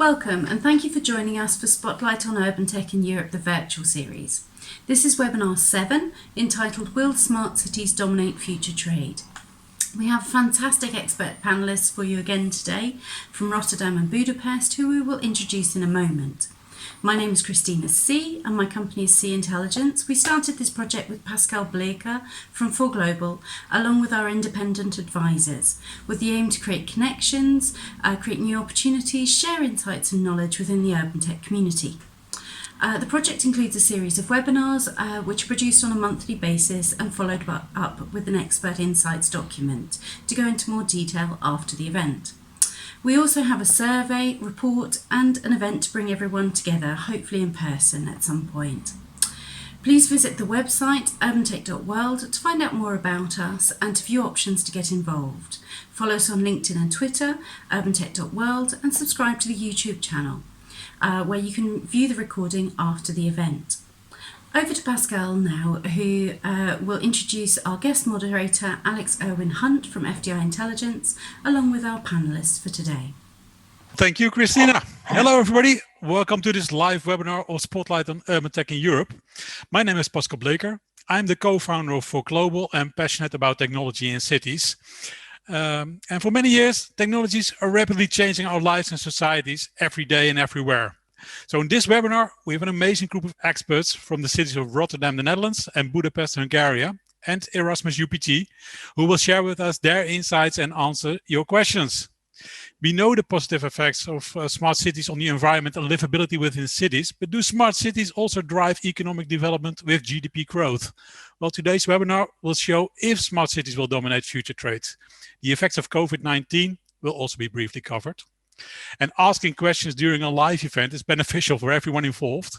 Welcome and thank you for joining us for Spotlight on Urban Tech in Europe, the virtual series. This is webinar 7, entitled Will Smart Cities Dominate Future Trade? We have fantastic expert panelists for you again today from Rotterdam and Budapest, who we will introduce in a moment. My name is Christina C and my company is C Intelligence. We started this project with Pascal Bleker from 4Global, along with our independent advisors, with the aim to create connections, create new opportunities, share insights and knowledge within the urban tech community. The project includes a series of webinars which are produced on a monthly basis and followed up with an expert insights document to go into more detail after the event. We also have a survey, report and an event to bring everyone together, hopefully in person at some point. Please visit the website urbantech.world to find out more about us and to view options to get involved. Follow us on LinkedIn and Twitter, urbantech.world, and subscribe to the YouTube channel, where you can view the recording after the event. Over to Pascal now, who will introduce our guest moderator, Alex Irwin-Hunt from FDI Intelligence, along with our panelists for today. Thank you, Christina. Hello, everybody. Welcome to this live webinar of Spotlight on Urban Tech in Europe. My name is Pascal Bleker. I'm the co-founder of 4Global and passionate about technology in cities. And for many years, technologies are rapidly changing our lives and societies every day and everywhere. So in this webinar, we have an amazing group of experts from the cities of Rotterdam, the Netherlands, and Budapest, Hungary, and Erasmus UPT, who will share with us their insights and answer your questions. We know the positive effects of smart cities on the environment and livability within cities, but do smart cities also drive economic development with GDP growth? Well, today's webinar will show if smart cities will dominate future trade. The effects of COVID-19 will also be briefly covered. And asking questions during a live event is beneficial for everyone involved.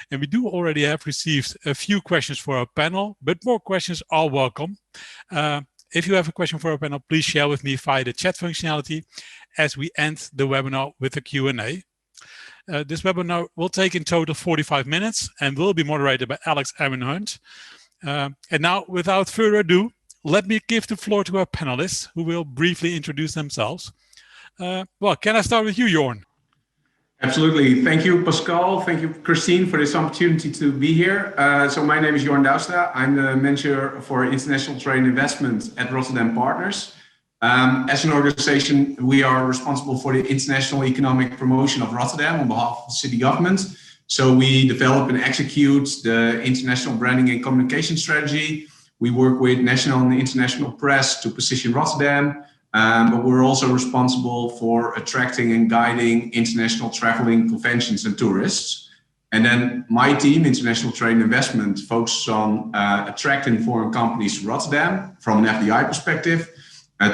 And we do already have received a few questions for our panel, but more questions are welcome. If you have a question for our panel, please share with me via the chat functionality as we end the webinar with a Q&A. This webinar will take in total 45 minutes and will be moderated by Alex Irwin-Hunt. And now, without further ado, let me give the floor to our panelists, who will briefly introduce themselves. Well, can I start with you, Jorn? Absolutely. Thank you, Pascal. Thank you, Christine, for this opportunity to be here. So my name is Jorn Douwstra. I'm the manager for international trade and investment at Rotterdam Partners. As an organization, we are responsible for the international economic promotion of Rotterdam on behalf of the city government. So we develop and execute the international branding and communication strategy. We work with national and international press to position Rotterdam. But we're also responsible for attracting and guiding international traveling conventions and tourists. And then my team, International Trade and Investment, focuses on attracting foreign companies to Rotterdam from an FDI perspective,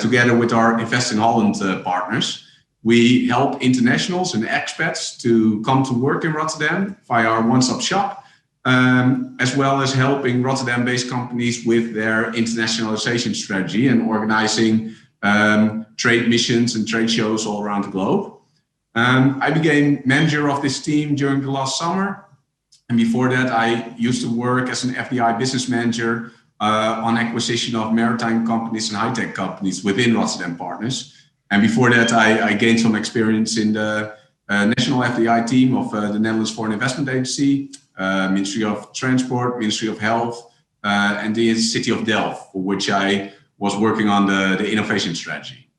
together with our Invest in Holland partners. We help internationals and expats to come to work in Rotterdam via our one-stop shop, as well as helping Rotterdam-based companies with their internationalization strategy and organizing trade missions and trade shows all around the globe. I became manager of this team during the last summer. And before that, I used to work as an FDI business manager on acquisition of maritime companies and high-tech companies within Rotterdam Partners. And before that, I gained some experience in the national FDI team of the Netherlands Foreign Investment Agency, Ministry of Transport, Ministry of Health, and the City of Delft, for which I was working on the innovation strategy.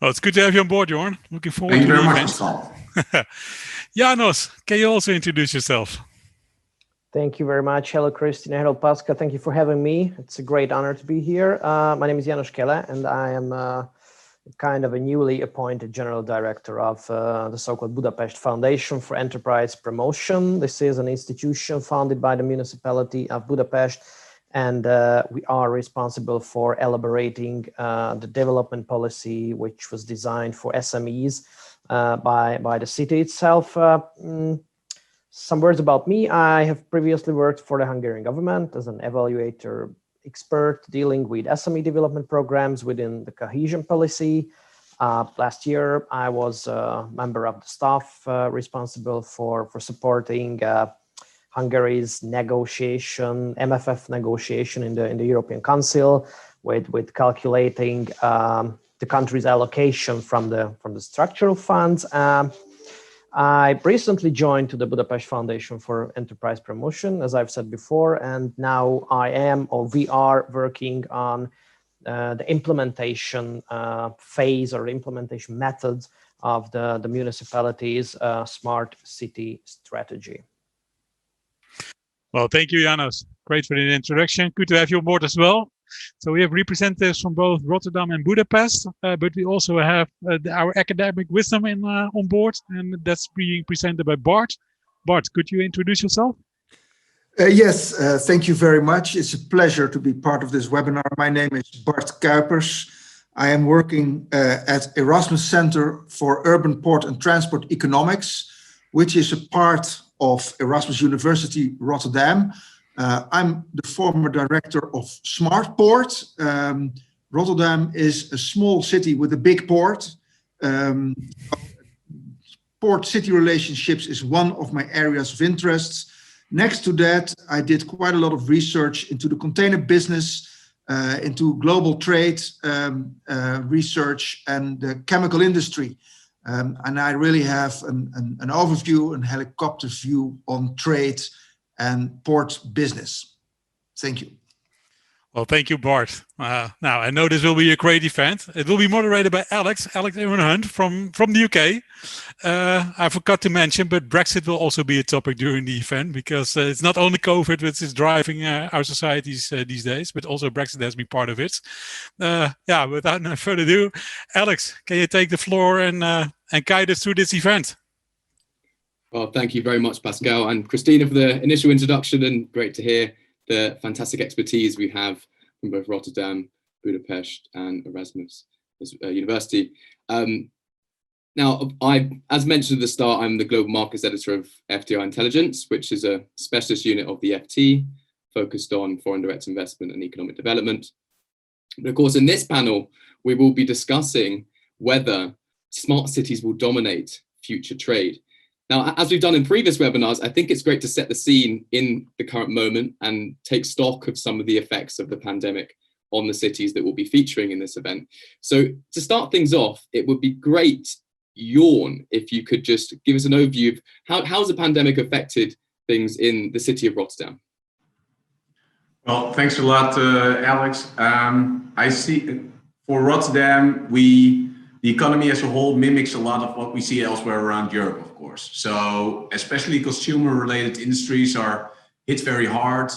Well, it's good to have you on board, Jorn. Looking forward Thank to you very the much, Pascal. János, can you also introduce yourself? Thank you very much. Hello, Christina. Hello, Pascal. Thank you for having me. It's a great honor to be here. My name is János Kele, and I am kind of a newly appointed general director of the so-called Budapest Foundation for Enterprise Promotion. This is an institution founded by the municipality of Budapest, and we are responsible for elaborating the development policy, which was designed for SMEs by the city itself. Some words about me. I have previously worked for the Hungarian government as an evaluator expert dealing with SME development programs within the cohesion policy. Last year, I was a member of the staff responsible for supporting Hungary's negotiation, MFF negotiation in the European Council, with calculating the country's allocation from the structural funds. I recently joined to the Budapest Foundation for Enterprise Promotion, as I've said before, and now we are working on the implementation phase or implementation methods of the municipality's smart city strategy. Well, thank you, János. Great for the introduction. Good to have you on board as well. So we have representatives from both Rotterdam and Budapest, but we also have our academic wisdom on board, and that's being presented by Bart. Bart, could you introduce yourself? Yes, thank you very much. It's a pleasure to be part of this webinar. My name is Bart Kuipers. I am working at Erasmus Center for Urban Port and Transport Economics, which is a part of Erasmus University Rotterdam. I'm the former director of Smart Port. Rotterdam is a small city with a big port. Port-city relationships is one of my areas of interest. Next to that, I did quite a lot of research into the container business, into global trade research and the chemical industry. And I really have an overview and helicopter view on trade and port business. Thank you. Well, thank you, Bart. Now, I know this will be a great event. It will be moderated by Alex Irwin-Hunt from the UK. I forgot to mention, but Brexit will also be a topic during the event, because it's not only COVID which is driving our societies these days, but also Brexit has been part of it. Yeah, without no further ado, Alex, can you take the floor and guide us through this event? Well, thank you very much, Pascal and Christina, for the initial introduction, and great to hear the fantastic expertise we have from both Rotterdam, Budapest and Erasmus University. Now, as mentioned at the start, I'm the Global Markets Editor of FDI Intelligence, which is a specialist unit of the FT focused on foreign direct investment and economic development. But of course, in this panel, we will be discussing whether smart cities will dominate future trade. Now, as we've done in previous webinars, I think it's great to set the scene in the current moment and take stock of some of the effects of the pandemic on the cities that will be featuring in this event. So to start things off, it would be great, Jorn, if you could just give us an overview of how's the pandemic affected things in the city of Rotterdam? Well, thanks a lot, Alex. I see for Rotterdam, the economy as a whole mimics a lot of what we see elsewhere around Europe, of course. So especially consumer-related industries are hit very hard,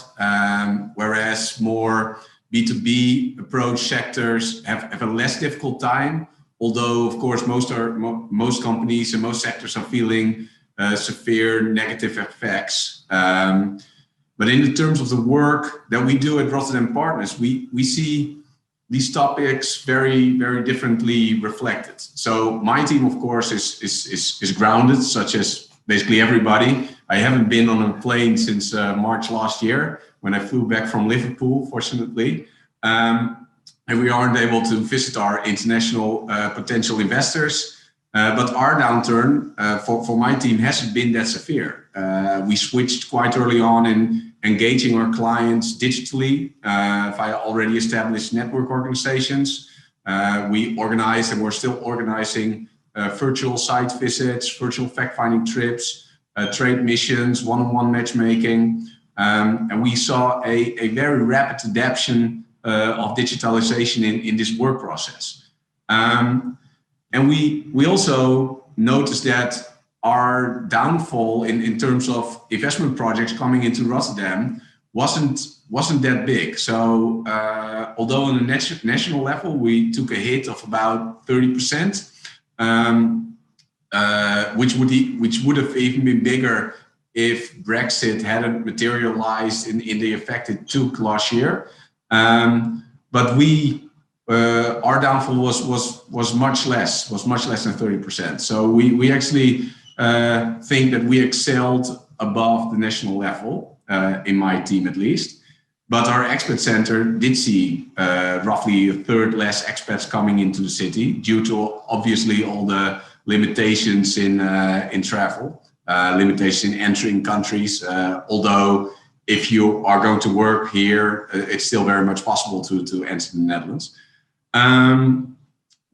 whereas more B2B approach sectors have a less difficult time. Although, of course, most companies and most sectors are feeling severe negative effects. But in the terms of the work that we do at Rotterdam Partners, we see these topics very, very differently reflected. So my team, of course, is grounded, such as basically everybody. I haven't been on a plane since March last year, when I flew back from Liverpool, fortunately. And we aren't able to visit our international potential investors. But our downturn for my team hasn't been that severe. We switched quite early on in engaging our clients digitally via already established network organizations. We organized, and we're still organizing, virtual site visits, virtual fact-finding trips, trade missions, one-on-one matchmaking. And we saw a very rapid adaptation of digitalization in this work process. And we also noticed that our downfall in terms of investment projects coming into Rotterdam wasn't that big. So although on a national level we took a hit of about 30%, which would have even been bigger if Brexit hadn't materialized in the effect it took last year. But our downfall was much less than 30%. So we actually think that we excelled above the national level, in my team at least. But our expat center did see roughly a third less expats coming into the city due to obviously all the limitations in travel, limitations in entering countries. Although if you are going to work here, it's still very much possible to enter the Netherlands.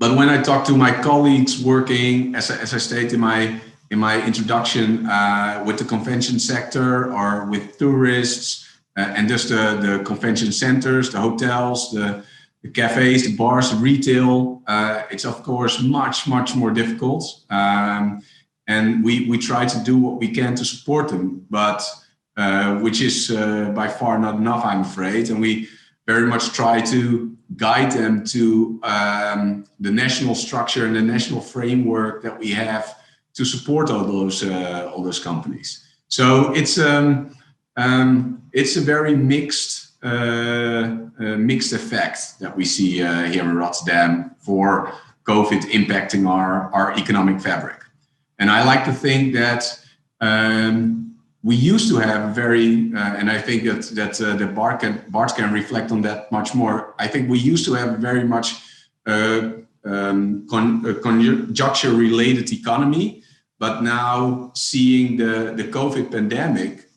but when I talk to my colleagues working, as I stated in my introduction, with the convention sector or with tourists, and just the convention centers, the hotels, the cafes, the bars, the retail, it's of course much more difficult. And we try to do what we can to support them, but which is by far not enough, I'm afraid. And we very much try to guide them to the national structure and the national framework that we have to support all those companies. So it's a very mixed effect that we see here in Rotterdam for COVID impacting our economic fabric. And I like to think that we used to have a very, and I think that Bart can reflect on that much more. I think we used to have a very much conjuncture-related economy, but now seeing the COVID pandemic,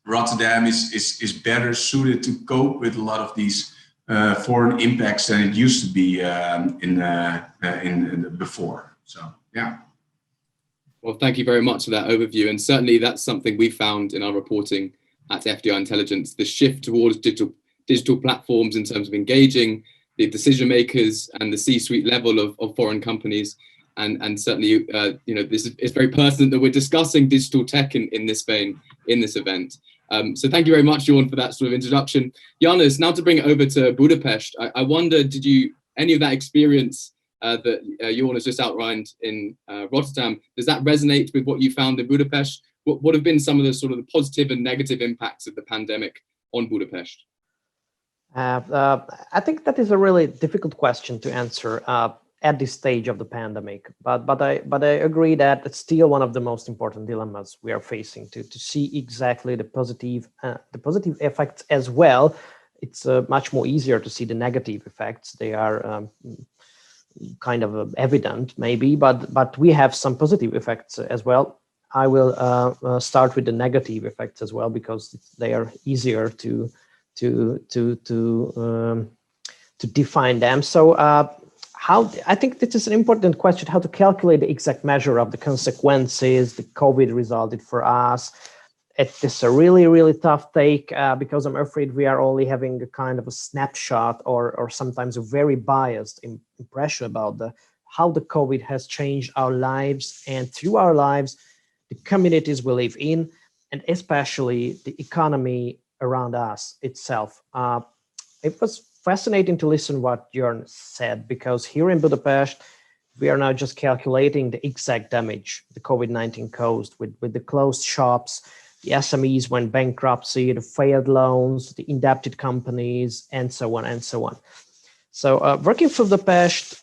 Rotterdam is better suited to cope with a lot of these foreign impacts than it used to be in before. So yeah. Well, thank you very much for that overview. And certainly that's something we found in our reporting at FDI Intelligence, the shift towards digital platforms in terms of engaging the decision makers and the C-suite level of foreign companies. And certainly, this is very pertinent that we're discussing digital tech in this vein, in this event. So thank you very much, Jorn, for that sort of introduction. János, now to bring it over to Budapest, I wonder, did you, any of that experience that Jorn has just outlined in Rotterdam, does that resonate with what you found in Budapest? What have been some of the sort of the positive and negative impacts of the pandemic on Budapest? I think that is a really difficult question to answer at this stage of the pandemic, but I agree that it's still one of the most important dilemmas we are facing to see exactly the positive effects as well. It's much more easier to see the negative effects. They are kind of evident maybe, but we have some positive effects as well. I will start with the negative effects as well, because they are easier to define them. So I think this is an important question, how to calculate the exact measure of the consequences the COVID resulted for us. It's a really tough take because I'm afraid we are only having a kind of a snapshot or sometimes a very biased impression about how the COVID has changed our lives, and through our lives, the communities we live in, and especially the economy around us itself. It was fascinating to listen what Jorn said, because here in Budapest, we are now just calculating the exact damage the COVID-19 caused with the closed shops, the SMEs went bankruptcy, the failed loans, the indebted companies, and so on and so on. So working for Budapest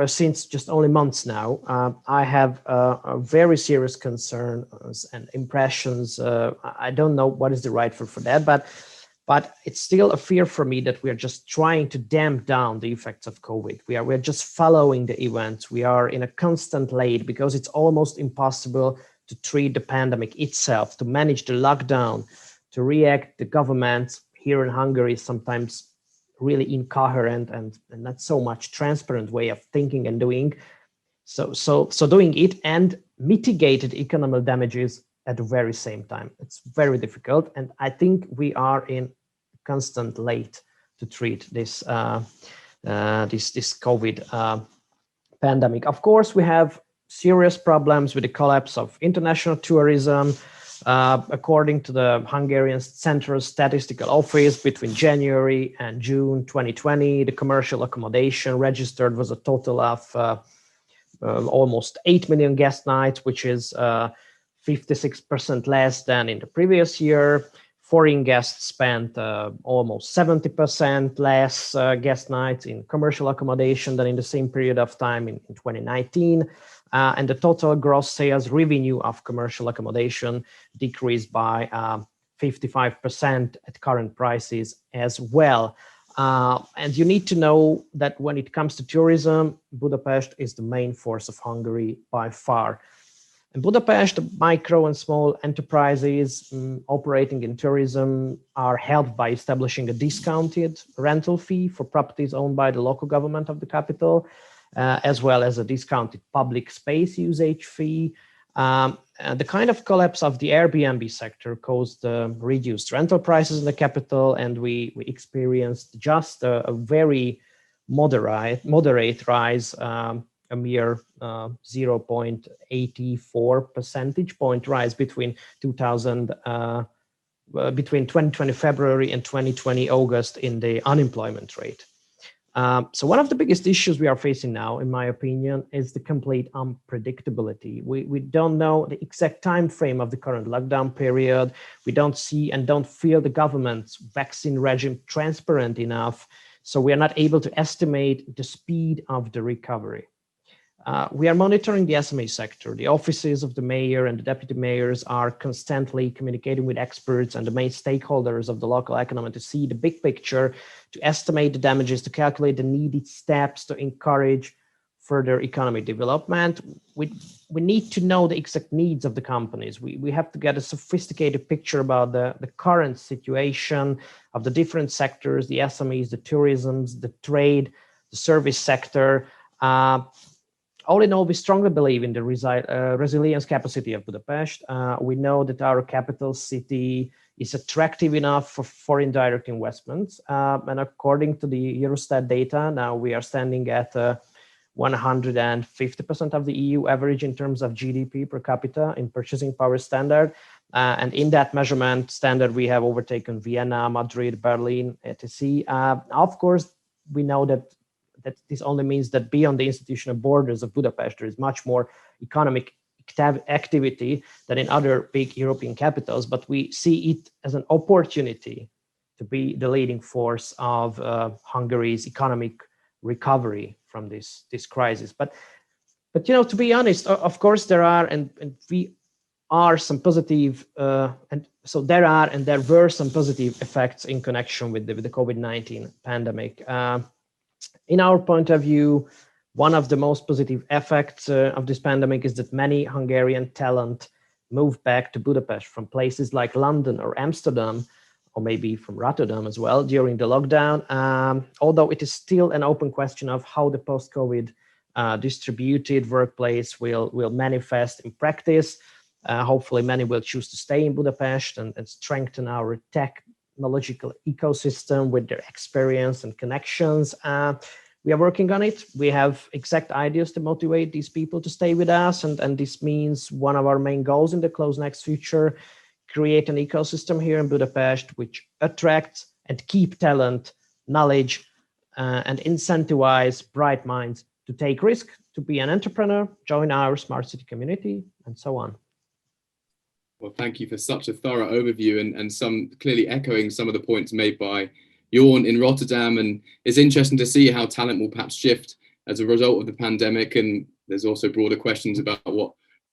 since just only months now, I have a very serious concerns and impressions. I don't know what is the right word for that, but it's still a fear for me that we are just trying to damp down the effects of COVID. We're just following the events. We are in a constant lead because it's almost impossible to treat the pandemic itself, to manage the lockdown, to react. The government here in Hungary is sometimes really incoherent and not so much transparent way of thinking and doing. So doing it and mitigated economic damages at the very same time. It's very difficult, and I think we are in constant late to treat this this COVID pandemic. Of course, we have serious problems with the collapse of international tourism. According to the Hungarian Central Statistical Office, between January and June 2020, the commercial accommodation registered was a total of almost 8 million guest nights, which is 56% less than in the previous year. Foreign guests spent almost 70% less guest nights in commercial accommodation than in the same period of time in 2019. And the total gross sales revenue of commercial accommodation decreased by 55% at current prices as well. And you need to know that when it comes to tourism, Budapest is the main force of Hungary by far. In Budapest, the micro and small enterprises operating in tourism are helped by establishing a discounted rental fee for properties owned by the local government of the capital, as well as a discounted public space usage fee. The kind of collapse of the Airbnb sector caused reduced rental prices in the capital, and we experienced just a very moderate rise, a mere 0.84 percentage point rise between 2020 February and 2020 August in the unemployment rate. So one of the biggest issues we are facing now, in my opinion, is the complete unpredictability. We don't know the exact time frame of the current lockdown period. We don't see and don't feel the government's vaccine regime transparent enough. So we are not able to estimate the speed of the recovery. We are monitoring the SME sector. The offices of the mayor and the deputy mayors are constantly communicating with experts and the main stakeholders of the local economy to see the big picture, to estimate the damages, to calculate the needed steps to encourage further economic development. We need to know the exact needs of the companies. We have to get a sophisticated picture about the current situation of the different sectors, the SMEs, the tourism, the trade, the service sector. All in all, we strongly believe in the resilience capacity of Budapest. We know that our capital city is attractive enough for foreign direct investments. And according to the Eurostat data, now we are standing at 150% of the EU average in terms of GDP per capita in purchasing power standard. And in that measurement standard, we have overtaken Vienna, Madrid, Berlin, etc. Of course, we know that this only means that beyond the institutional borders of Budapest, there is much more economic activity than in other big European capitals, but we see it as an opportunity to be the leading force of Hungary's economic recovery from this crisis. But you know, to be honest, of course there are and we are some positive and so there were some positive effects in connection with the COVID-19 pandemic. In our point of view, one of the most positive effects of this pandemic is that many Hungarian talent moved back to Budapest from places like London or Amsterdam, or maybe from Rotterdam as well during the lockdown. Although it is still an open question of how the post-COVID distributed workplace will manifest in practice. Hopefully many will choose to stay in Budapest and strengthen our technological ecosystem with their experience and connections. We are working on it. We have exact ideas to motivate these people to stay with us. And this means one of our main goals in the close next future, create an ecosystem here in Budapest which attracts and keep talent, knowledge, and incentivize bright minds to take risk, to be an entrepreneur, join our smart city community, and so on. Well, thank you for such a thorough overview and some clearly echoing some of the points made by Jorn in Rotterdam. And it's interesting to see how talent will perhaps shift as a result of the pandemic. And there's also broader questions about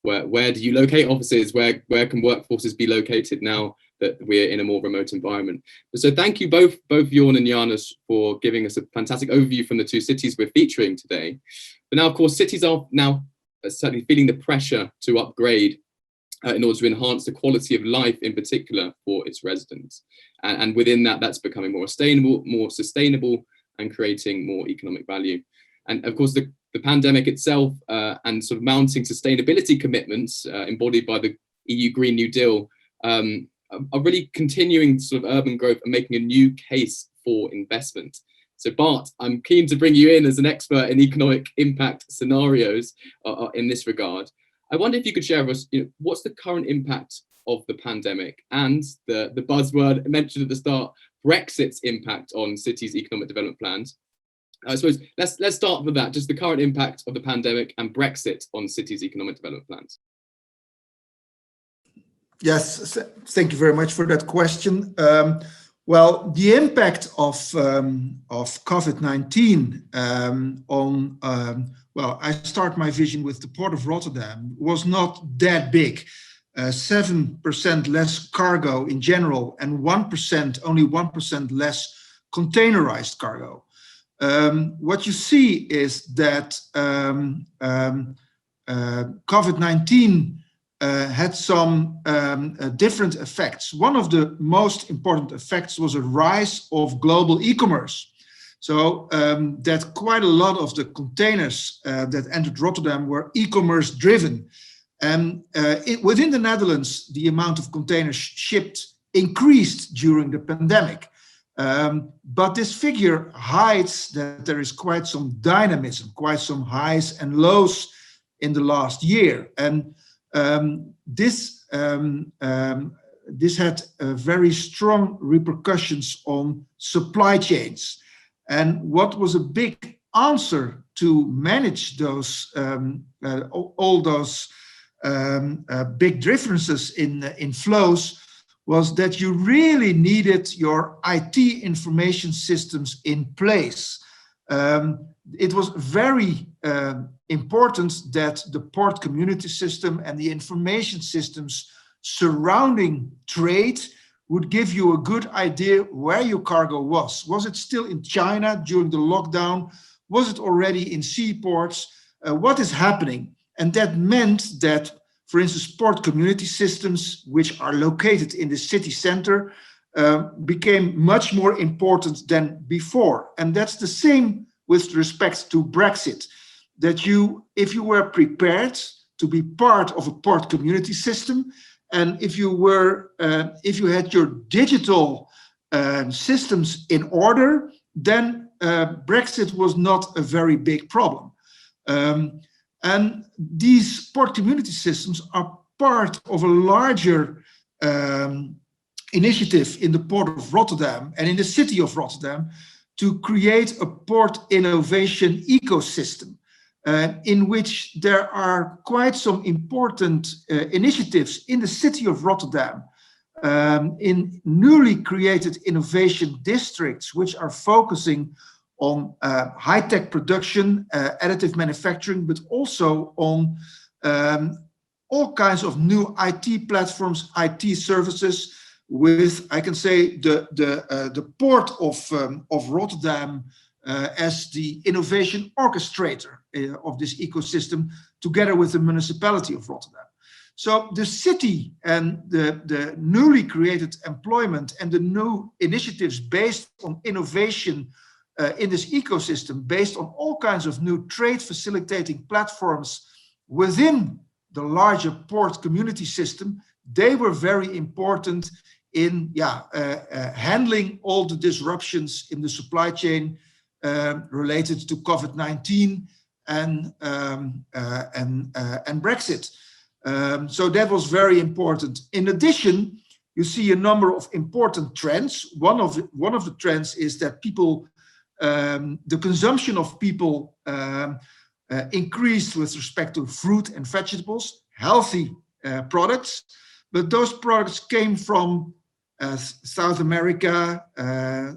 where do you locate offices? Where can workforces be located now that we're in a more remote environment? So thank you both Jorn and János for giving us a fantastic overview from the two cities we're featuring today. But now, of course, cities are now certainly feeling the pressure to upgrade in order to enhance the quality of life, in particular for its residents. And within that, that's becoming more sustainable and creating more economic value. And of course, the pandemic itself and sort of mounting sustainability commitments embodied by the EU Green New Deal are really continuing sort of urban growth and making a new case for investment. So Bart, I'm keen to bring you in as an expert in economic impact scenarios in this regard. I wonder if you could share with us, what's the current impact of the pandemic and the buzzword mentioned at the start, Brexit's impact on cities' economic development plans? I suppose let's start with that, just the current impact of the pandemic and Brexit on cities' economic development plans. Yes, thank you very much for that question. Well, the impact of COVID-19 well, I start my vision with the Port of Rotterdam, was not that big. 7% less cargo in general and only 1% less containerized cargo. What you see is that COVID-19 had some different effects. One of the most important effects was a rise of global e-commerce. So that quite a lot of the containers that entered Rotterdam were e-commerce driven. And within the Netherlands, the amount of containers shipped increased during the pandemic. But this figure hides that there is quite some dynamism, quite some highs and lows in the last year. And this had very strong repercussions on supply chains. And what was a big answer to manage those all those big differences in flows was that you really needed your IT information systems in place. It was very important that the port community system and the information systems surrounding trade would give you a good idea where your cargo was. Was it still in China during the lockdown? Was it already in seaports? What is happening? And that meant that, for instance, port community systems, which are located in the city center, became much more important than before. And that's the same with respect to Brexit, that if you were prepared to be part of a port community system, and if you had your digital systems in order, then Brexit was not a very big problem. And these port community systems are part of a larger initiative in the port of Rotterdam and in the city of Rotterdam to create a port innovation ecosystem in which there are quite some important initiatives in the city of Rotterdam in newly created innovation districts, which are focusing on high-tech production, additive manufacturing, but also on all kinds of new IT platforms, IT services, with, I can say, the port of Rotterdam as the innovation orchestrator of this ecosystem, together with the municipality of Rotterdam. So the city and the newly created employment and the new initiatives based on innovation in this ecosystem, based on all kinds of new trade facilitating platforms within the larger port community system, they were very important in handling all the disruptions in the supply chain related to COVID-19 and Brexit. So that was very important. In addition, you see a number of important trends. One of the trends is that people, the consumption of people increased with respect to fruit and vegetables, healthy products, but those products came from South America,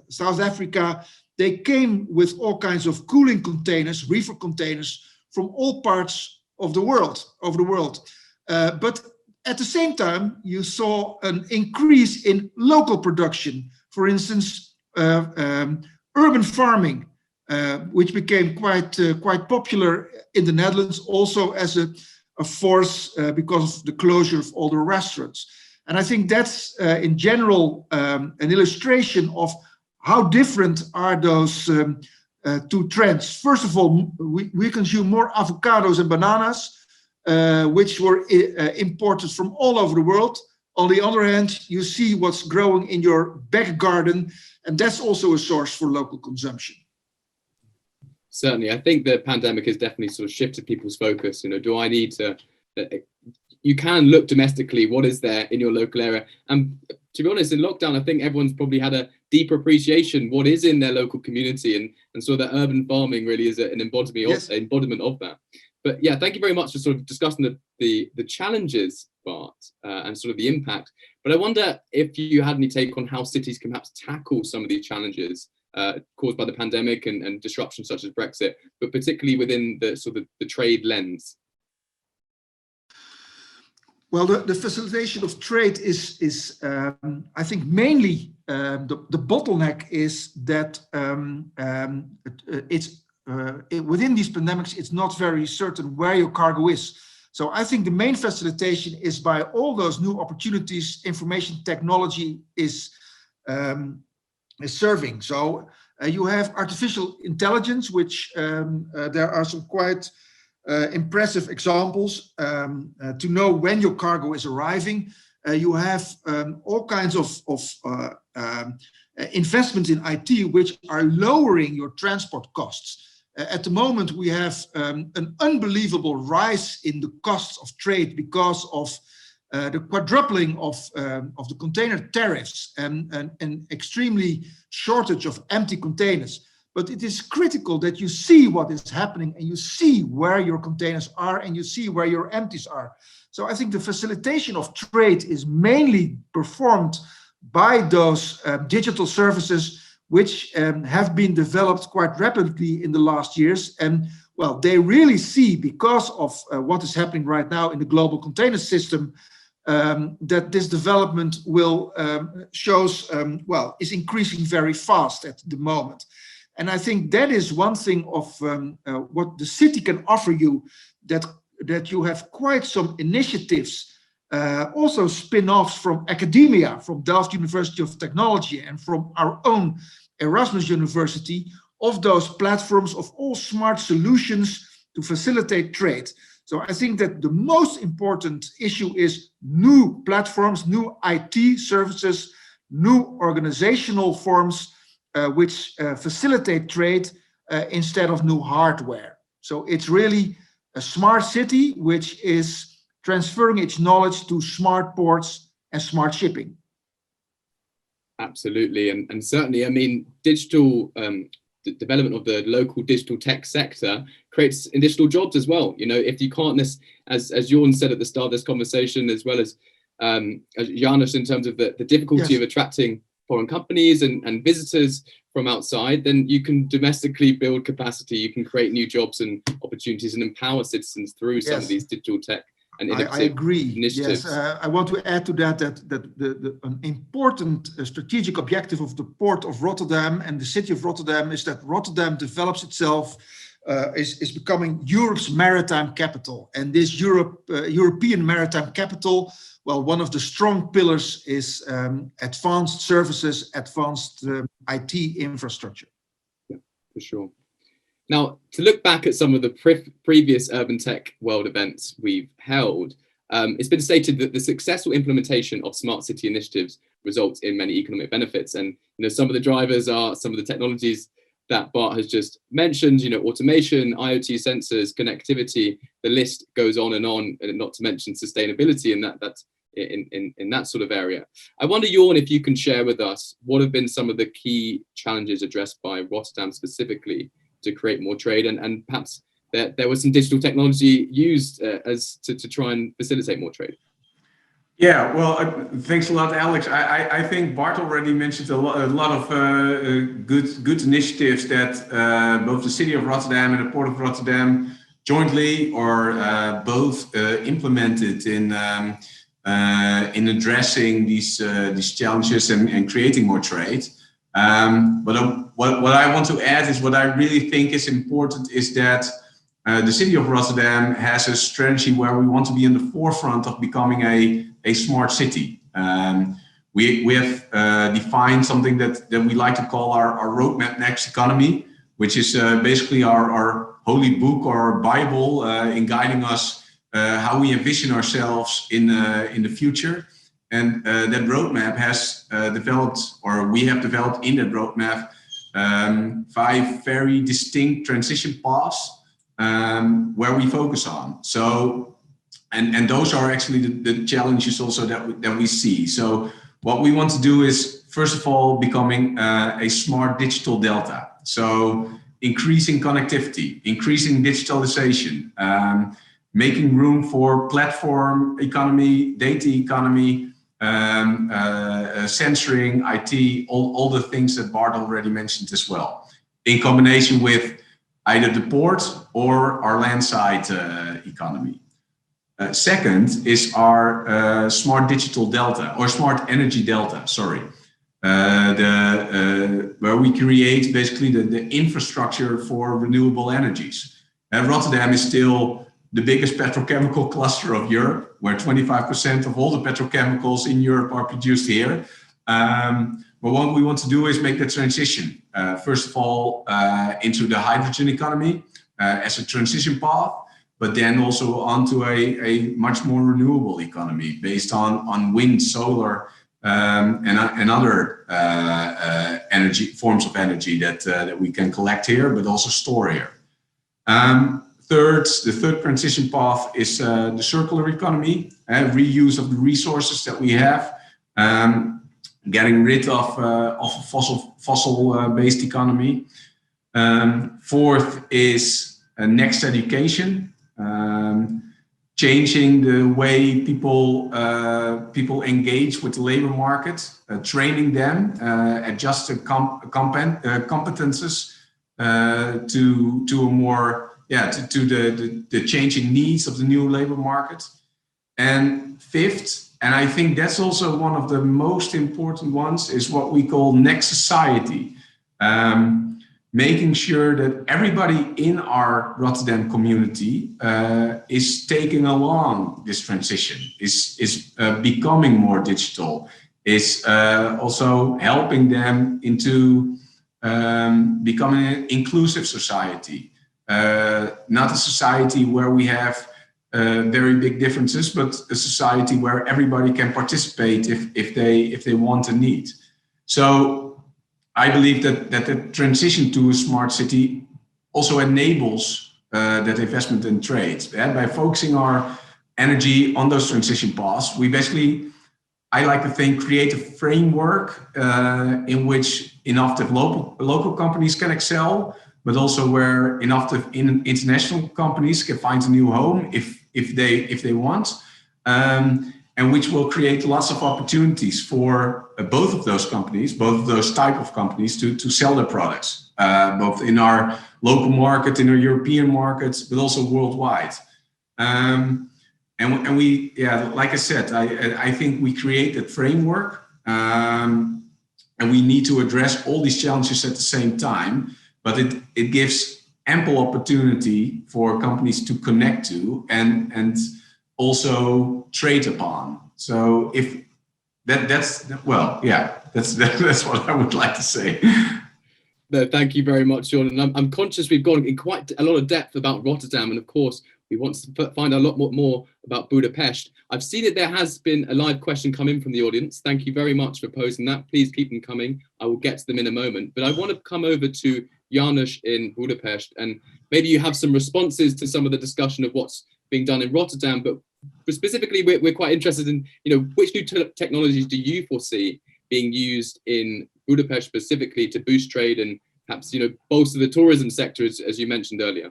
South Africa. They came with all kinds of cooling containers, reefer containers from all parts of the world, but at the same time, you saw an increase in local production. For instance, urban farming, which became quite popular in the Netherlands, also as a force because of the closure of all the restaurants. And I think that's in general an illustration of how different are those two trends. First of all, we consume more avocados and bananas, which were imported from all over the world. On the other hand, you see what's growing in your back garden, and that's also a source for local consumption. Certainly, I think the pandemic has definitely sort of shifted people's focus. You know, do I need to? You can look domestically. What is there in your local area? And to be honest, in lockdown, I think everyone's probably had a deeper appreciation what is in their local community, and so that urban farming really is an embodiment of that. But yeah, thank you very much for sort of discussing the challenges, Bart, and sort of the impact. But I wonder if you had any take on how cities can perhaps tackle some of these challenges caused by the pandemic and disruptions such as Brexit, but particularly within the sort of the trade lens. Well, the facilitation of trade is I think, mainly the bottleneck is that it's within these pandemics, it's not very certain where your cargo is. So I think the main facilitation is by all those new opportunities information technology is serving. So you have artificial intelligence, which there are some quite impressive examples to know when your cargo is arriving. You have all kinds of investments in IT, which are lowering your transport costs. At the moment, we have an unbelievable rise in the costs of trade because of the quadrupling of the container tariffs and an extremely shortage of empty containers. But it is critical that you see what is happening and you see where your containers are and you see where your empties are. So I think the facilitation of trade is mainly performed by those digital services which have been developed quite rapidly in the last years. And well, they really see, because of what is happening right now in the global container system, that this development will is increasing very fast at the moment. And I think that is one thing of what the city can offer you, that you have quite some initiatives, also spin-offs from academia, from Delft University of Technology and from our own Erasmus University, of those platforms of all smart solutions to facilitate trade. So I think that the most important issue is new platforms, new IT services, new organizational forms which facilitate trade instead of new hardware. So it's really a smart city which is transferring its knowledge to smart ports and smart shipping. Absolutely, and certainly, I mean, digital the development of the local digital tech sector creates additional jobs as well. You know, if you can't, as Jorn said at the start of this conversation, as well as János, in terms of the difficulty of attracting foreign companies and visitors from outside, then you can domestically build capacity, you can create new jobs and opportunities and empower citizens through some of these digital tech and innovative I agree. initiatives. Yes, I want to add to that an important strategic objective of the Port of Rotterdam and the City of Rotterdam is that Rotterdam develops itself, is becoming Europe's maritime capital. And this European maritime capital, well, one of the strong pillars is advanced services, advanced IT infrastructure. Yeah, for sure. Now, to look back at some of the previous Urban Tech World events we've held, it's been stated that the successful implementation of smart city initiatives results in many economic benefits. And you know, some of the drivers are some of the technologies that Bart has just mentioned, you know, automation, IoT sensors, connectivity, the list goes on, and not to mention sustainability in that sort of area. I wonder, Jorn, if you can share with us what have been some of the key challenges addressed by Rotterdam specifically to create more trade, and perhaps there was some digital technology used as to try and facilitate more trade. Yeah, well, thanks a lot, Alex. I think Bart already mentioned a lot of good initiatives that both the City of Rotterdam and the Port of Rotterdam jointly or both implemented in addressing these challenges and creating more trade. But what I want to add is what I really think is important is that the City of Rotterdam has a strategy where we want to be in the forefront of becoming a smart city. We have defined something that we like to call our roadmap next economy, which is basically our holy book or Bible in guiding us how we envision ourselves in the future. And that roadmap has developed, or we have developed in that roadmap, 5 very distinct transition paths where we focus on. So, and those are actually the challenges also that we see. So what we want to do is, first of all, becoming a smart digital delta. So increasing connectivity, increasing digitalization, making room for platform economy, data economy, censoring, IT, all the things that Bart already mentioned as well, in combination with either the port or our landside economy. Second is our smart digital delta, or smart energy delta, sorry, where we create basically the infrastructure for renewable energies. And Rotterdam is still the biggest petrochemical cluster of Europe, where 25% of all the petrochemicals in Europe are produced here. But what we want to do is make the transition, first of all, into the hydrogen economy as a transition path, but then also onto a much more renewable economy based on wind, solar, and other energy forms of energy that we can collect here, but also store here. The third transition path is the circular economy, reuse of the resources that we have, getting rid of a fossil-based economy. Fourth is next education, changing the way people engage with the labor market, training them, adjust the competences to a more to the changing needs of the new labor market. And fifth, and I think that's also one of the most important ones, is what we call next society. Making sure that everybody in our Rotterdam community is taking along this transition, is becoming more digital, is also helping them into becoming an inclusive society. Not a society where we have very big differences, but a society where everybody can participate if they want and need. So I believe that the transition to a smart city also enables that investment in trade. By focusing our energy on those transition paths, we basically, I like to think, create a framework in which innovative local companies can excel, but also where innovative international companies can find a new home if they want, and which will create lots of opportunities for both of those companies, both of those type of companies to sell their products, both in our local market, in our European markets, but also worldwide. And we, like I said, I think we create that framework, and we need to address all these challenges at the same time. But it gives ample opportunity for companies to connect to and also trade upon. So if that's what I would like to say. No, thank you very much, Jorn. And I'm conscious we've gone in quite a lot of depth about Rotterdam, and of course we want to find out a lot more about Budapest. I've seen that there has been a live question come in from the audience. Thank you very much for posing that. Please keep them coming. I will get to them in a moment. But I want to come over to János in Budapest, and maybe you have some responses to some of the discussion of what's being done in Rotterdam, but specifically we're quite interested in, which new technologies do you foresee being used in Budapest specifically to boost trade and perhaps, bolster the tourism sector, as you mentioned earlier?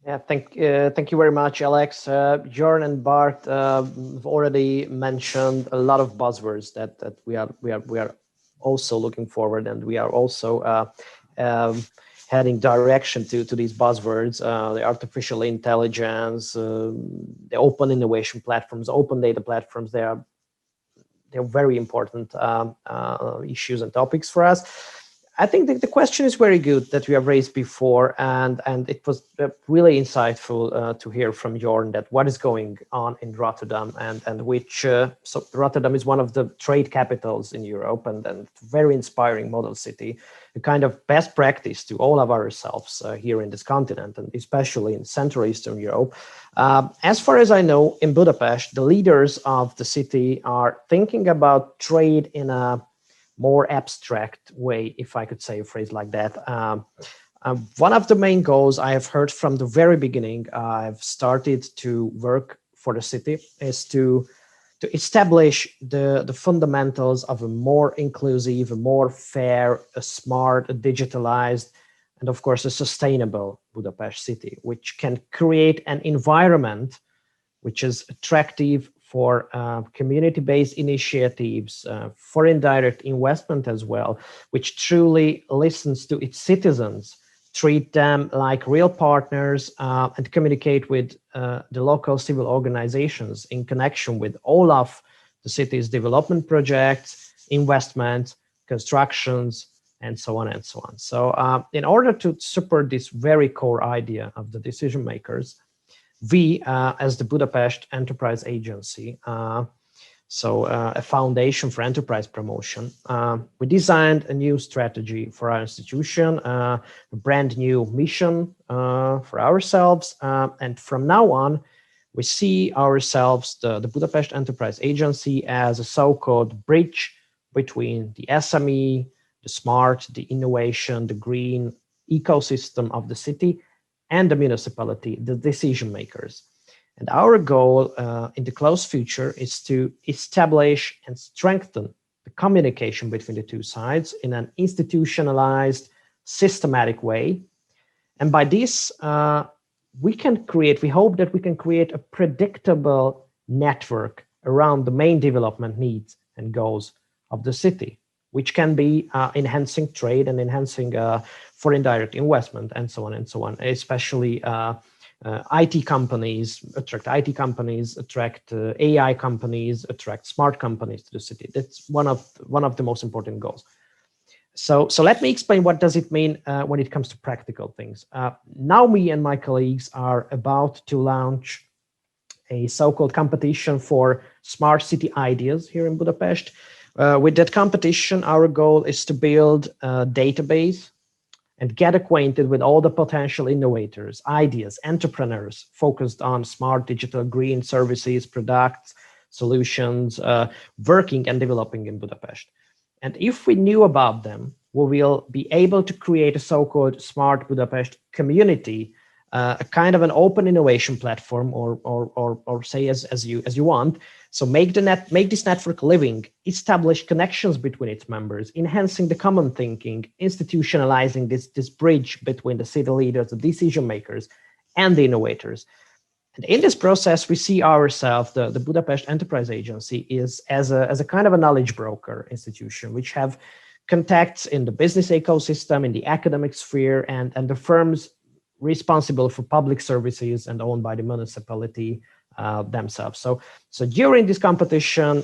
Yeah, thank you very much, Alex. Jorn and Bart have already mentioned a lot of buzzwords that we are also looking forward, and we are also heading direction to these buzzwords, the artificial intelligence, the open innovation platforms, open data platforms. They're very important issues and topics for us. I think the question is very good that we have raised before, and it was really insightful to hear from Jorn that what is going on in Rotterdam, and which so Rotterdam is one of the trade capitals in Europe, and very inspiring model city, a kind of best practice to all of ourselves here in this continent, and especially in Central Eastern Europe. As far as I know, in Budapest, the leaders of the city are thinking about trade in a more abstract way, if I could say a phrase like that. One of the main goals I have heard from the very beginning, I've started to work for the city, is to establish the fundamentals of a more inclusive, a more fair, a smart, a digitalized, and of course a sustainable Budapest city, which can create an environment which is attractive for community-based initiatives, for indirect investment as well, which truly listens to its citizens, treat them like real partners, and communicate with the local civil organizations in connection with all of the city's development projects, investment, constructions, and so on and so on. So in order to support this very core idea of the decision makers, we, as the Budapest Enterprise Agency, a foundation for enterprise promotion, we designed a new strategy for our institution, a brand new mission for ourselves. And from now on, we see ourselves, the Budapest Enterprise Agency, as a so-called bridge between the SME, the smart, the innovation, the green ecosystem of the city, and the municipality, the decision makers. And our goal in the close future is to establish and strengthen the communication between the two sides in an institutionalized, systematic way. And by this, we hope that we can create a predictable network around the main development needs and goals of the city, which can be enhancing trade and enhancing foreign direct investment and so on, especially IT companies, attract AI companies, attract smart companies to the city. That's one of the most important goals. So let me explain what does it mean when it comes to practical things. Now me and my colleagues are about to launch a so-called competition for smart city ideas here in Budapest. With that competition, our goal is to build a database and get acquainted with all the potential innovators, ideas, entrepreneurs focused on smart digital green services, products, solutions, working and developing in Budapest. And if we knew about them, we will be able to create a so-called Smart Budapest community, a kind of an open innovation platform, or say as you want. So make this network living, establish connections between its members, enhancing the common thinking, institutionalizing this bridge between the city leaders, the decision makers, and the innovators. And in this process, we see ourselves, the Budapest Enterprise Agency, is as a kind of a knowledge broker institution, which have contacts in the business ecosystem, in the academic sphere, and the firms responsible for public services and owned by the municipality themselves. So during this competition,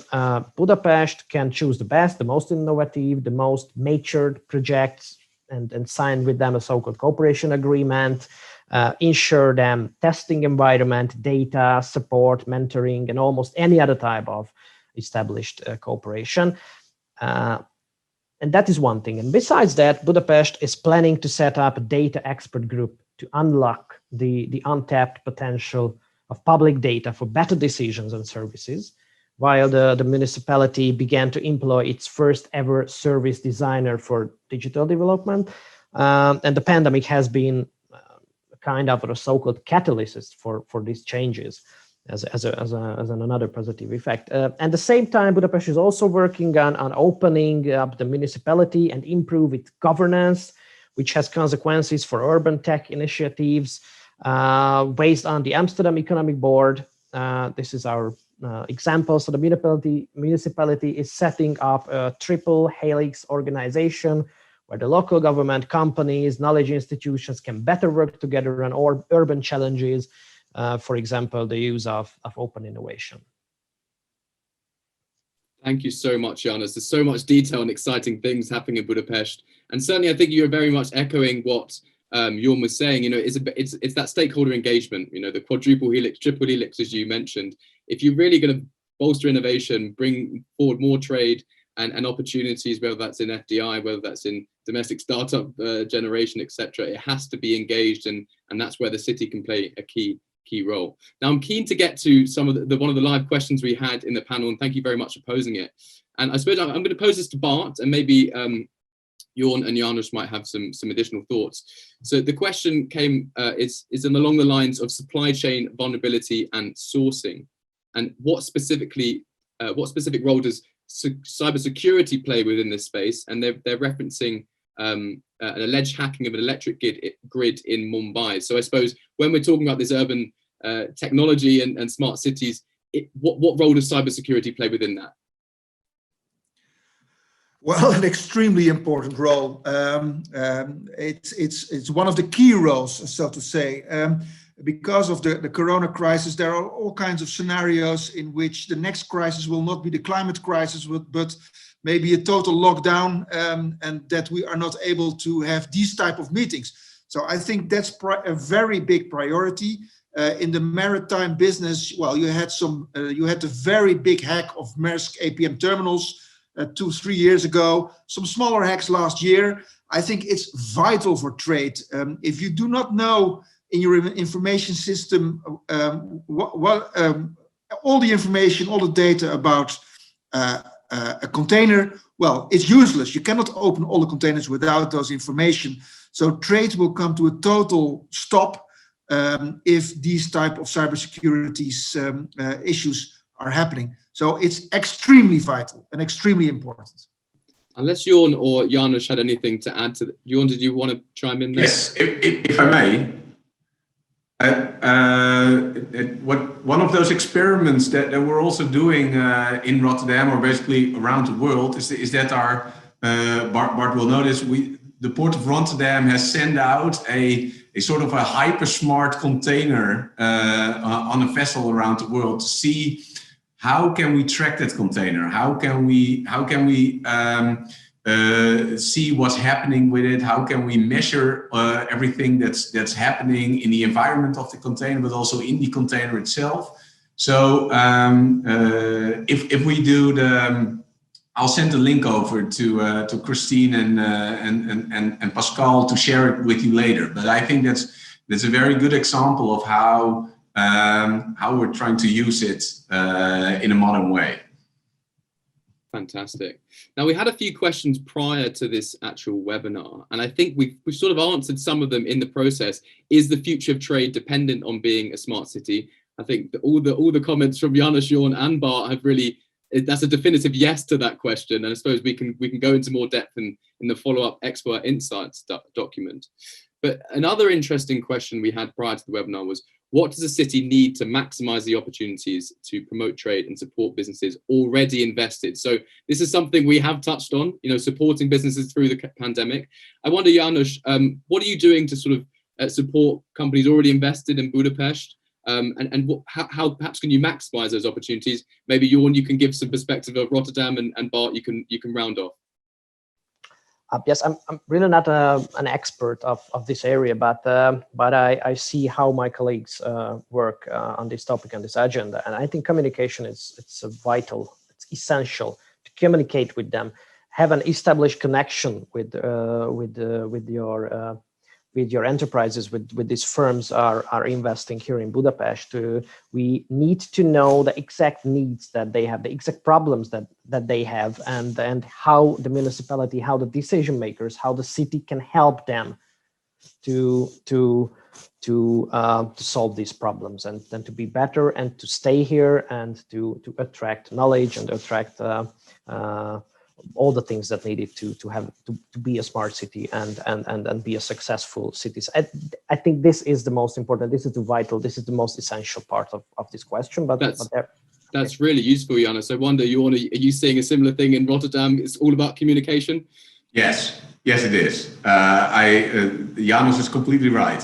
Budapest can choose the best, the most innovative, the most matured projects, and sign with them a so-called cooperation agreement, ensure them testing environment, data, support, mentoring, and almost any other type of established cooperation. And that is one thing. And besides that, Budapest is planning to set up a data expert group to unlock the untapped potential of public data for better decisions and services, while the municipality began to employ its first ever service designer for digital development. And the pandemic has been kind of a so-called catalyst for these changes as another positive effect. At the same time, Budapest is also working on opening up the municipality and improve its governance, which has consequences for urban tech initiatives based on the Amsterdam Economic Board. This is our example. So the municipality is setting up a triple helix organization where the local government, companies, knowledge institutions can better work together on urban challenges. For example, the use of open innovation. Thank you so much, János. There's so much detail and exciting things happening in Budapest. And certainly, I think you're very much echoing what Jorn was saying. You know, it's that stakeholder engagement, you know, the quadruple helix, triple helix, as you mentioned. If you're really going to bolster innovation, bring forward more trade and opportunities, whether that's in FDI, whether that's in domestic startup generation, etc., it has to be engaged, and that's where the city can play a key role. Now, I'm keen to get to some of one of the live questions we had in the panel, and thank you very much for posing it. And I suppose I'm going to pose this to Bart, and maybe Jorn and János might have some additional thoughts. So the question came is along the lines of supply chain vulnerability and sourcing, and what specific role does cybersecurity play within this space? And they're referencing an alleged hacking of an electric grid in Mumbai. So I suppose when we're talking about this urban technology and smart cities, what role does cybersecurity play within that? Well, an extremely important role. It's one of the key roles, so to say. Because of the corona crisis, there are all kinds of scenarios in which the next crisis will not be the climate crisis, but maybe a total lockdown, and that we are not able to have these type of meetings. So I think that's a very big priority. In the maritime business, well, you had the very big hack of Maersk APM terminals 2-3 years ago, some smaller hacks last year. I think it's vital for trade. If you do not know in your information system all the information, all the data about a container, well, it's useless. You cannot open all the containers without those information. So trade will come to a total stop if these type of cybersecurity issues are happening. So it's extremely vital and extremely important. Unless Jorn or János had anything to add to that. Jorn, did you want to chime in there? Yes, if I may. One of those experiments that we're also doing in Rotterdam, or basically around the world, is that our Bart will notice the Port of Rotterdam has sent out a sort of a hyper smart container on a vessel around the world to see how can we track that container, how can we see what's happening with it, how can we measure everything that's happening in the environment of the container, but also in the container itself. So if we do I'll send the link over to Christine and Pascal to share it with you later. But I think that's a very good example of how we're trying to use it in a modern way. Fantastic. Now, we had a few questions prior to this actual webinar, and I think we've sort of answered some of them in the process. Is the future of trade dependent on being a smart city? I think that all the comments from János, Jorn, and Bart have really, that's a definitive yes to that question. And I suppose we can go into more depth in the follow-up expert insights document. But another interesting question we had prior to the webinar was, what does a city need to maximize the opportunities to promote trade and support businesses already invested? So this is something we have touched on, supporting businesses through the pandemic. I wonder, János, what are you doing to sort of support companies already invested in Budapest? And how perhaps can you maximize those opportunities? Maybe Jorn, you can give some perspective of Rotterdam, and Bart, you can round off. Yes, I'm really not an expert of this area, but I see how my colleagues work on this topic, on this agenda, and I think communication it's vital, it's essential to communicate with them, have an established connection with your enterprises, with these firms are investing here in Budapest. We need to know the exact needs that they have, the exact problems that they have, and how the municipality, how the decision makers, how the city can help them to solve these problems, and then to be better and to stay here and to attract knowledge and attract all the things that needed to be a smart city and be a successful city. I think this is the most important. This is the vital. This is the most essential part of this question. That's really useful, János. I wonder, are you seeing a similar thing in Rotterdam? It's all about communication. Yes, it is. János is completely right.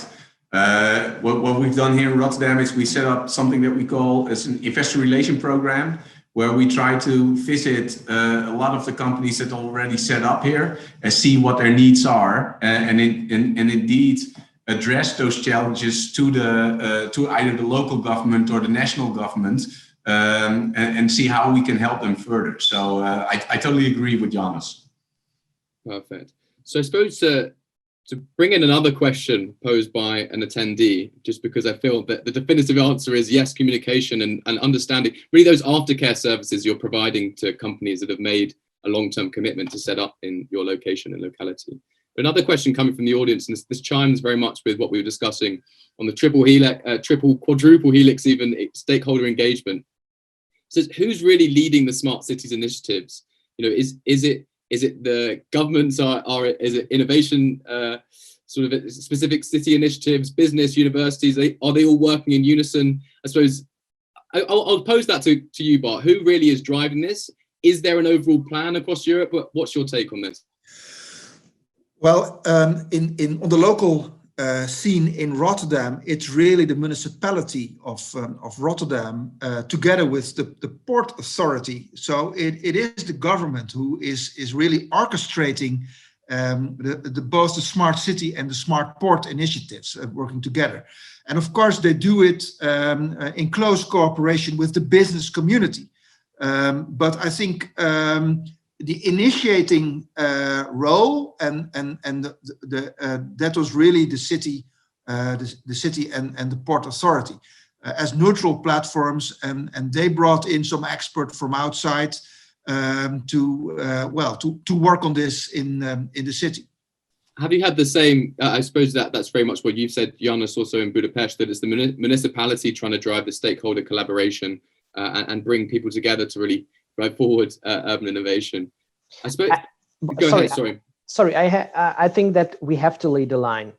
What we've done here in Rotterdam is we set up something that we call as an investor relation program, where we try to visit a lot of the companies that are already set up here and see what their needs are, and indeed address those challenges to either the local government or the national government, and see how we can help them further. So I totally agree with János. Perfect. So I suppose to bring in another question posed by an attendee, just because I feel that the definitive answer is yes, communication and understanding, really those aftercare services you're providing to companies that have made a long-term commitment to set up in your location and locality. But another question coming from the audience, and this chimes very much with what we were discussing on the quadruple helix, even stakeholder engagement. So who's really leading the smart cities initiatives? Is it the governments, is it innovation, sort of specific city initiatives, business, universities? Are they all working in unison? I suppose I'll pose that to you, Bart. Who really is driving this? Is there an overall plan across Europe? What's your take on this? Well, on the local scene in Rotterdam, it's really the municipality of Rotterdam together with the port authority. So it is the government who is really orchestrating both the smart city and the smart port initiatives working together. And of course, they do it in close cooperation with the business community. But I think the initiating role and that was really the city, the city and the port authority as neutral platforms, and they brought in some expert from outside to work on this in the city. Have you had the same? I suppose that's very much what you've said, János, also in Budapest, that it's the municipality trying to drive the stakeholder collaboration and bring people together to really drive forward urban innovation. I suppose. Go ahead. Sorry. Sorry, I think that we have to lead the line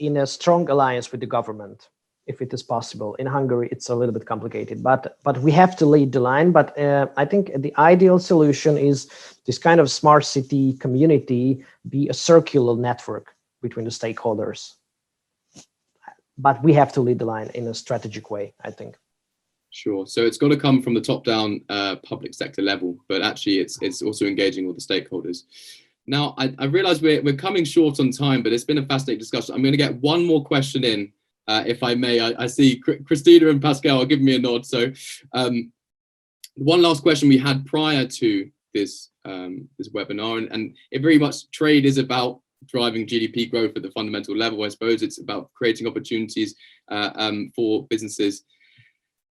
in a strong alliance with the government, if it is possible. In Hungary, it's a little bit complicated, but we have to lead the line. But I think the ideal solution is this kind of smart city community be a circular network between the stakeholders. But we have to lead the line in a strategic way, I think. Sure. So it's got to come from the top-down public sector level, but actually it's also engaging all the stakeholders. Now, I realize we're coming short on time, but it's been a fascinating discussion. I'm going to get one more question in, if I may. I see Christina and Pascal are giving me a nod. So one last question we had prior to this this webinar, and it very much trade is about driving GDP growth at the fundamental level. I suppose it's about creating opportunities for businesses.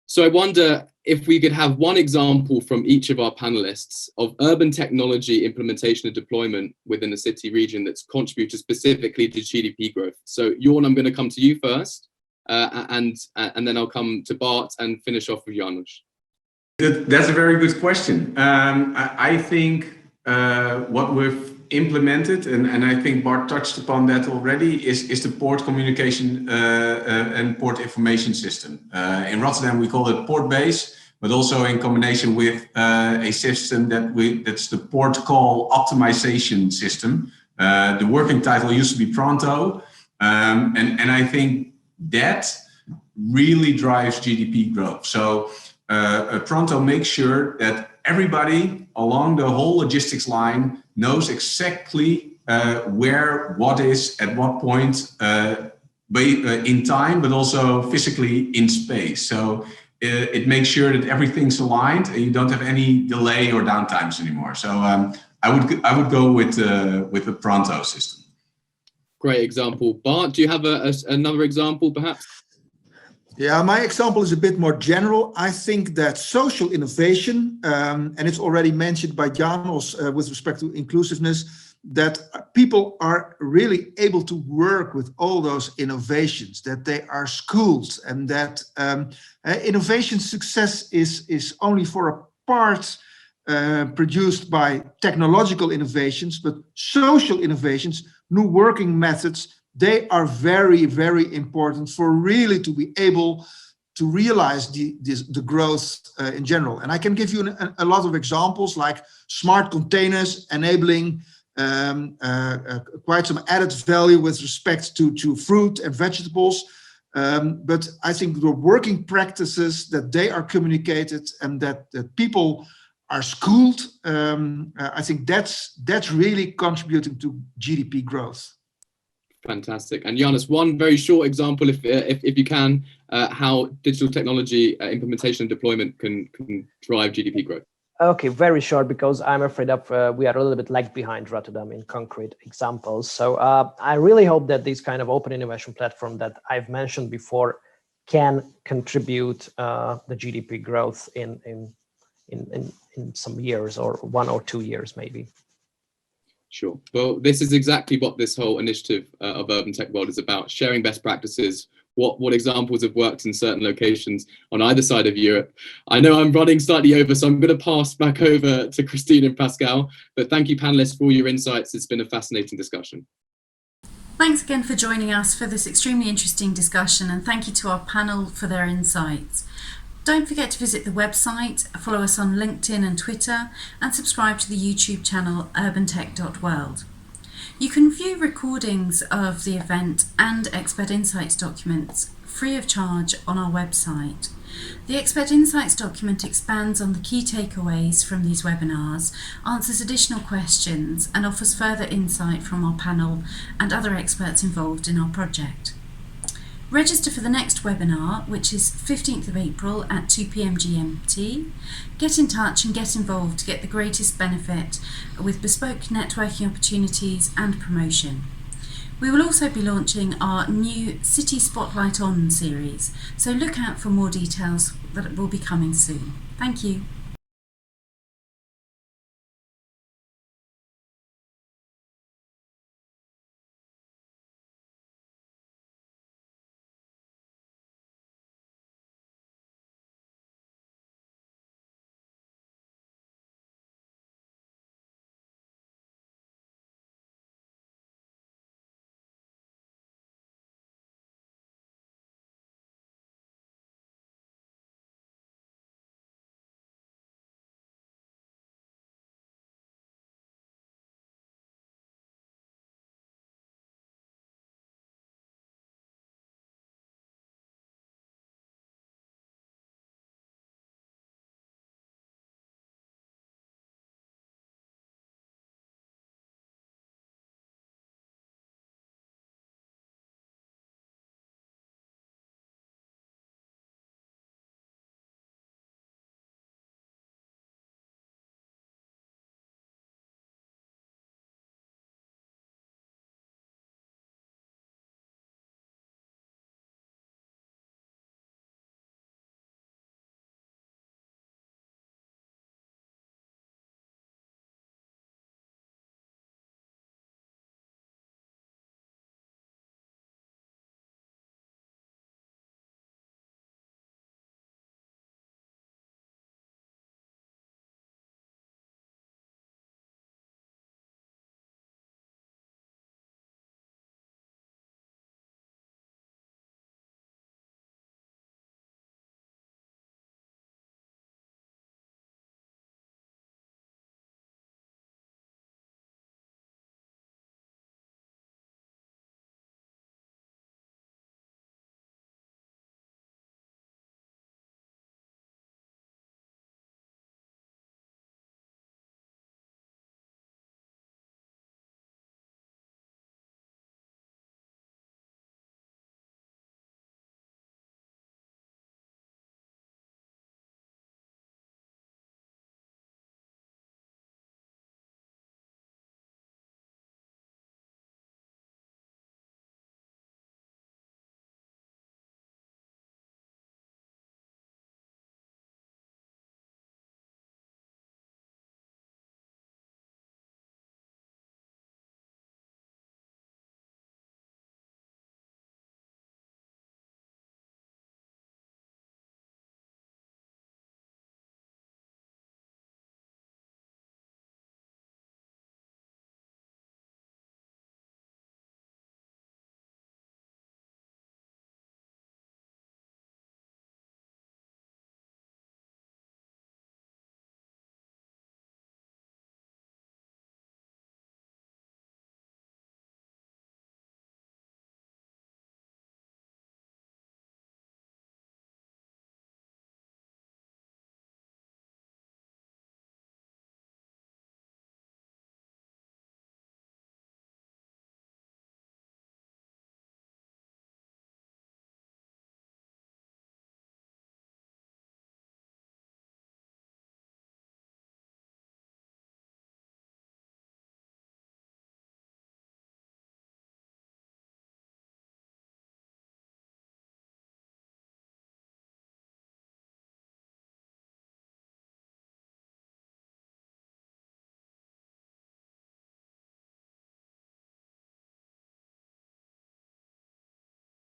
So I wonder if we could have one example from each of our panelists of urban technology implementation and deployment within a city region that's contributed specifically to GDP growth. So Jorn, I'm going to come to you first, and then I'll come to Bart and finish off with János. That's a very good question. I think what we've implemented, and I think Bart touched upon that already, is the port communication and port information system. In Rotterdam, we call it Port Base, but also in combination with a system that's the port call optimization system. The working title used to be Pronto, and I think that really drives GDP growth. So Pronto makes sure that everybody along the whole logistics line knows exactly where what is at what point in time, but also physically in space. So it makes sure that everything's aligned and you don't have any delay or downtimes anymore. So I would go with the Pronto system. Great example. Bart, do you have another example perhaps? Yeah, my example is a bit more general. I think that social innovation, and it's already mentioned by János with respect to inclusiveness, that people are really able to work with all those innovations, that they are schooled, and that innovation success is only for a part produced by technological innovations, but social innovations, new working methods, they are very, very important for really to be able to realize the growth in general. And I can give you a lot of examples like smart containers enabling quite some added value with respect to fruit and vegetables. But I think the working practices that they are communicated and that people are schooled, I think that's really contributing to GDP growth. Fantastic. And János, one very short example, if you can, how digital technology implementation and deployment can drive GDP growth. Okay, very short, because I'm afraid we are a little bit lagged behind Rotterdam in concrete examples. So I really hope that this kind of open innovation platform that I've mentioned before can contribute the GDP growth in some years, or 1 or 2 years maybe. Sure. Well, this is exactly what this whole initiative of Urban Tech World is about, sharing best practices, what examples have worked in certain locations on either side of Europe. I know I'm running slightly over, so I'm going to pass back over to Christine and Pascal, but thank you panelists for all your insights. It's been a fascinating discussion. Thanks again for joining us for this extremely interesting discussion, and thank you to our panel for their insights. Don't forget to visit the website, follow us on LinkedIn and Twitter, and subscribe to the YouTube channel urbantech.world. You can view recordings of the event and expert insights documents free of charge on our website. The Expert Insights document expands on the key takeaways from these webinars, answers additional questions, and offers further insight from our panel and other experts involved in our project. Register for the next webinar, which is 15th of April at 2 p.m. GMT. Get in touch and get involved to get the greatest benefit with bespoke networking opportunities and promotion. We will also be launching our new City Spotlight On series, so look out for more details that will be coming soon. Thank you.